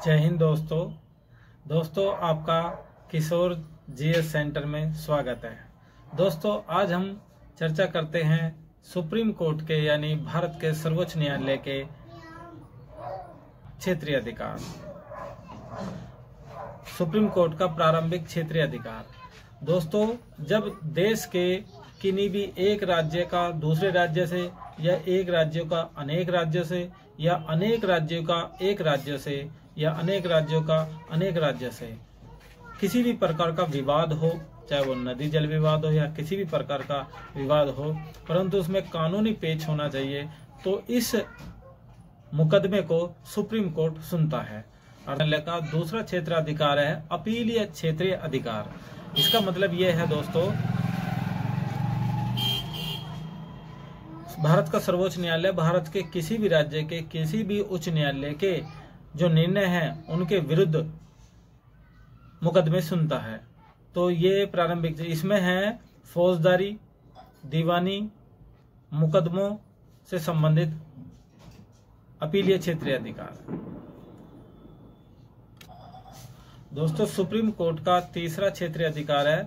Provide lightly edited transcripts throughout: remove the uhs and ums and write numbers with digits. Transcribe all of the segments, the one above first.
जय हिंद दोस्तों आपका किशोर जीएस सेंटर में स्वागत है। दोस्तों आज हम चर्चा करते हैं सुप्रीम कोर्ट के यानी भारत के सर्वोच्च न्यायालय के क्षेत्रीय अधिकार। सुप्रीम कोर्ट का प्रारंभिक क्षेत्रीय अधिकार। दोस्तों जब देश के किन्हीं भी एक राज्य का दूसरे राज्य से या एक राज्यों का अनेक राज्यों से या अनेक राज्यों का एक राज्य से या अनेक राज्यों का अनेक राज्य से किसी भी प्रकार का विवाद हो, चाहे वो नदी जल विवाद हो या किसी भी प्रकार का विवाद हो, परंतु उसमें कानूनी पेच होना चाहिए, तो इस मुकदमे को सुप्रीम कोर्ट सुनता है। न्यायालय का दूसरा क्षेत्राधिकार है अपीलीय क्षेत्रीय अधिकार। इसका मतलब यह है दोस्तों, भारत का सर्वोच्च न्यायालय भारत के किसी भी राज्य के किसी भी उच्च न्यायालय के जो निर्णय हैं उनके विरुद्ध मुकदमे सुनता है। तो ये प्रारंभिक इसमें है फौजदारी, दीवानी मुकदमों से संबंधित अपीलीय क्षेत्रीय अधिकार। दोस्तों सुप्रीम कोर्ट का तीसरा क्षेत्रीय अधिकार है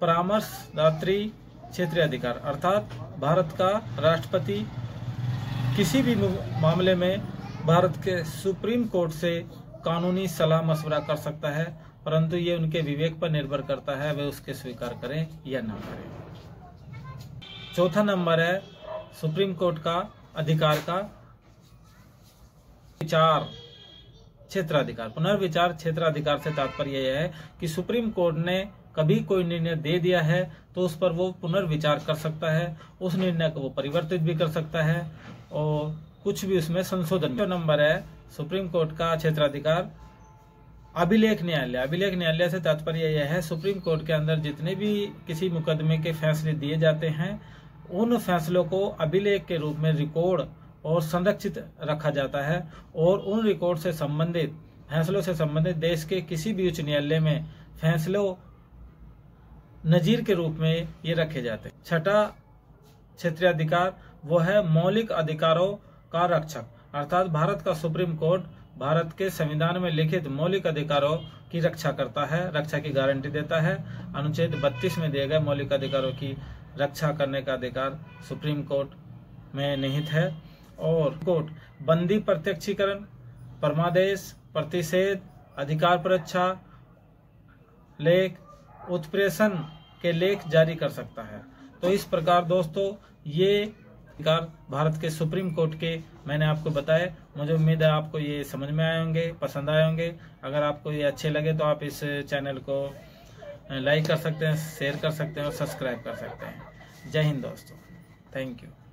परामर्शदात्री क्षेत्रीय अधिकार, अर्थात भारत का राष्ट्रपति किसी भी मामले में भारत के सुप्रीम कोर्ट से कानूनी सलाह मशवरा कर सकता है, परंतु ये उनके विवेक पर निर्भर करता है वे उसके स्वीकार करें या ना करें। चौथा नंबर है सुप्रीम कोर्ट का अधिकार का विचार क्षेत्राधिकार। पुनर्विचार क्षेत्राधिकार से तात्पर्य यह है कि सुप्रीम कोर्ट ने कभी कोई निर्णय दे दिया है तो उस पर वो पुनर्विचार कर सकता है, उस निर्णय को वो परिवर्तित भी कर सकता है और कुछ भी उसमें संशोधन। जो नंबर है सुप्रीम कोर्ट का क्षेत्राधिकार अभिलेख न्यायालय। अभिलेख न्यायालय से तात्पर्य यह है सुप्रीम कोर्ट के अंदर जितने भी किसी मुकदमे के फैसले दिए जाते हैं उन फैसलों को अभिलेख के रूप में रिकॉर्ड और संरक्षित रखा जाता है और उन रिकॉर्ड से संबंधित फैसलों से संबंधित देश के किसी भी उच्च न्यायालय में फैसलों नजीर के रूप में ये रखे जाते हैं। छठा क्षेत्रीय अधिकार वो है मौलिक अधिकारों का रक्षक, अर्थात भारत का सुप्रीम कोर्ट भारत के संविधान में लिखित मौलिक अधिकारों की रक्षा करता है, रक्षा की गारंटी देता है। अनुच्छेद 32 में दिए गए मौलिक अधिकारों की रक्षा करने का अधिकार सुप्रीम कोर्ट में निहित है। और कोर्ट बंदी प्रत्यक्षीकरण, परमादेश, प्रतिषेध, अधिकार परीक्षा लेख, उत्प्रेषण के लेख जारी कर सकता है। तो इस प्रकार दोस्तों ये अधिकार भारत के सुप्रीम कोर्ट के मैंने आपको बताए। मुझे उम्मीद है आपको ये समझ में आए होंगे, पसंद आए होंगे। अगर आपको ये अच्छे लगे तो आप इस चैनल को लाइक कर सकते हैं, शेयर कर सकते हैं और सब्सक्राइब कर सकते हैं। जय हिंद दोस्तों, थैंक यू।